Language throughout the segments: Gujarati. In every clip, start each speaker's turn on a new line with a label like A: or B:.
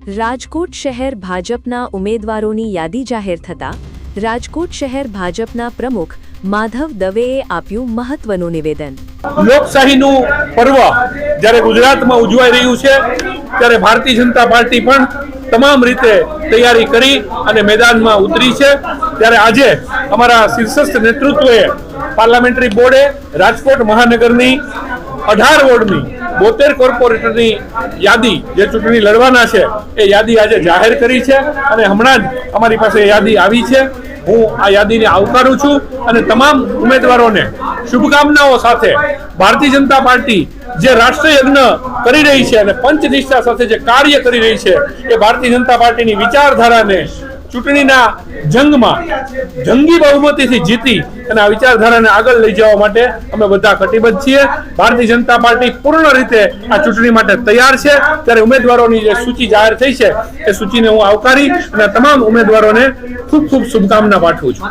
A: રાજકોટ શહેર ભાજપના ઉમેદવારોની યાદી જાહેર થતાં રાજકોટ શહેર ભાજપના પ્રમુખ માધવ દવેએ આપ્યું મહત્વનું નિવેદન।
B: લોકશાહીનું પર્વ જ્યારે ગુજરાતમાં ઉજવાઈ રહ્યું છે ત્યારે ભારતીય જનતા પાર્ટી પણ તમામ રીતે તૈયારી કરી અને મેદાનમાં ઉતરી છે। ત્યારે આજે અમારા શીર્ષસ્થ નેતૃત્વએ પાર્લામેન્ટરી બોર્ડે રાજકોટ મહાનગરની 18 વોર્ડની 72 કોર્પોરેટરની યાદી જે ચૂંટણી લડવાના છે એ યાદી આજે જાહેર કરી છે અને હમણાં જ અમારી પાસે યાદી આવી છે। હું આ યાદીને આવકારું છું અને તમામ ઉમેદવારોને શુભકામનાઓ સાથે ભારતીય જનતા પાર્ટી જે રાષ્ટ્રીય યજ્ઞ કરી રહી છે અને પંચનિષ્ઠા સાથે જે કાર્ય કરી રહી છે એ ભારતીય જનતા પાર્ટીની વિચારધારાને ચૂંટણીના જંગમાં જંગી બહુમતીથી જીતી અને આ વિચારધારાને આગળ લઈ જવા માટે અમે બધા કટિબદ્ધ છીએ। ભારતીય જનતા પાર્ટી પૂર્ણ રીતે આ ચૂંટણી માટે તૈયાર છે। ત્યારે ઉમેદવારોની જે સૂચિ જાહેર થઈ છે એ સૂચિને હું આવકારી અને તમામ ઉમેદવારોને ખૂબ ખૂબ શુભકામના પાઠવું છું।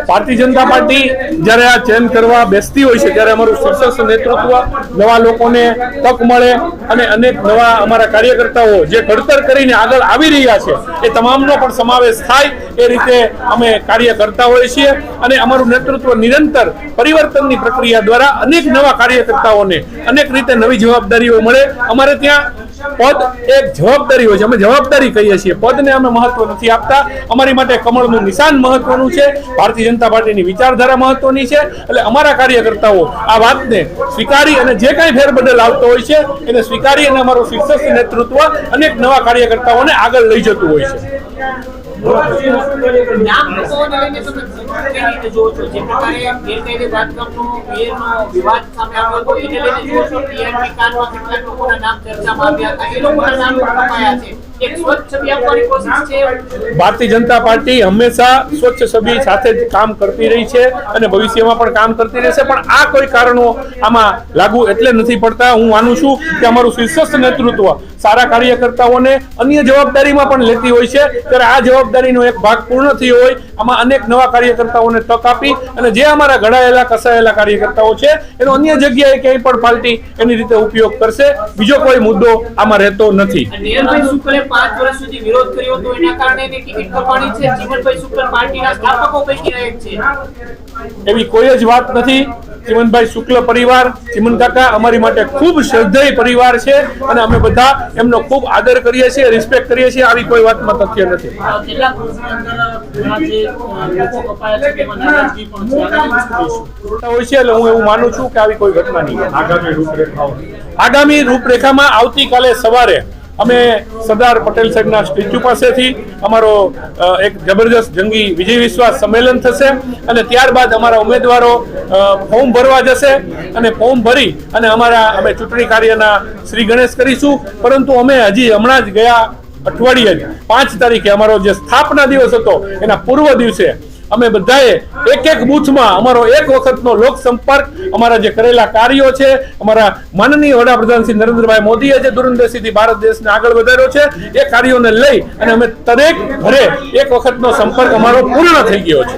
B: ભારતીય જનતા પાર્ટી જ્યારે આ ચેન્જ કરવા બેસતી હોય છે ત્યારે અમારું શીર્ષસ્થ નેતૃત્વ નવા લોકોને તક મળે અને અનેક નવા અમારા કાર્યકર્તાઓ જે ઘડતર કરીને આગળ આવી રહ્યા છે એ તમામનો પણ સમાવેશ થાય એ રીતે અમે કાર્ય કરતા હોઈએ છીએ અને અમારું નેતૃત્વ નિરંતર પરિવર્તનની પ્રક્રિયા દ્વારા અનેક નવા કાર્યકર્તાઓને અનેક રીતે નવી જવાબદારીઓ મળે। અમારે ત્યાં પદ એક જવાબદારી હોય છે, અમે જવાબદારી કહીએ છીએ, પદને અમે મહત્વ નથી આપતા। અમારી માટે કમળનું નિશાન મહત્વનું છે, ભારતીય જનતા પાર્ટીની વિચારધારા મહત્વની છે। એટલે અમારા કાર્યકર્તાઓ આ વાતને સ્વીકારી અને જે કાંઈ ફેરબદલ આવતો હોય છે એને સ્વીકારી અને અમારું શીર્ષસ્થ નેતૃત્વ અનેક નવા કાર્યકર્તાઓને આગળ લઈ જતું હોય છે। ભારતીય જનતા પાર્ટી હંમેશા સ્વચ્છ છબી સાથે જ કામ કરતી રહી છે અને ભવિષ્યમાં પણ કામ કરતી રહેશે, પણ આ કોઈ કારણો આમાં લાગુ એટલે નથી પડતા। હું માનું છું કે અમારું શીર્ષસ્થ નેતૃત્વ સારા કાર્યકર્તાઓને અન્ય જવાબદારીમાં પણ લેતી હોય છે। ત્યારે આ જવાબદારીનો એક ભાગ પૂર્ણ થયો હોય આમાં અનેક નવા કાર્યકર્તાઓને તક આપી અને જે અમારા ઘડાયેલા કસાયેલા કાર્યકર્તાઓ છે એનો અન્ય જગ્યાએ ક્યાંય પણ પાર્ટી એની રીતે ઉપયોગ કરશે। બીજો કોઈ મુદ્દો આમાં રહેતો નથી।
C: 5 વર્ષ સુધી વિરોધ કર્યો હતો એના કારણે ટિકિટ કપાણી છે। ચિમનભાઈ શુક્લ પાર્ટીના સ્થાપકો પૈકીના એક છે,
B: એવી કોઈ જ વાત નથી। ચિમનભાઈ શુક્લ પરિવાર, ચિમન કાકા અમારી માટે ખૂબ શ્રદ્ધેય પરિવાર છે અને અમે બધા એમનો ખૂબ આદર કરીએ છીએ, રિસ્પેક્ટ કરીએ છીએ। આવી કોઈ વાતમાં તથ્ય નથી। હોય છે એટલે હું એવું માનું છું કે આવી કોઈ ઘટના નહીં। આગામી રૂપરેખામાં આવતીકાલે સવારે અમે સરદાર પટેલ સાહેબના સ્ટેચ્યુ પાસેથી અમારો એક જબરજસ્ત જંગી વિજય વિશ્વાસ સંમેલન થશે અને ત્યારબાદ અમારા ઉમેદવારો ફોર્મ ભરવા જશે અને ફોર્મ ભરી અને અમે ચૂંટણી કાર્યના શ્રી ગણેશ કરીશું। પરંતુ અમે હજી હમણાં જ ગયા અઠવાડિયે 5 તારીખે અમારો જે સ્થાપના દિવસ હતો એના પૂર્વ દિવસે અમે બધાએ એક બૂથમાં અમારો એક વખતનો લોક સંપર્ક, અમારા જે કરેલા કાર્યો છે, અમારા માનનીય વડાપ્રધાન શ્રી નરેન્દ્રભાઈ મોદીએ જે દૂરંદેશીથી ભારત દેશને આગળ વધાર્યો છે એ કાર્યોને લઈ અને અમે દરેક ઘરે એક વખતનો સંપર્ક અમારો પૂર્ણ થઈ ગયો છે।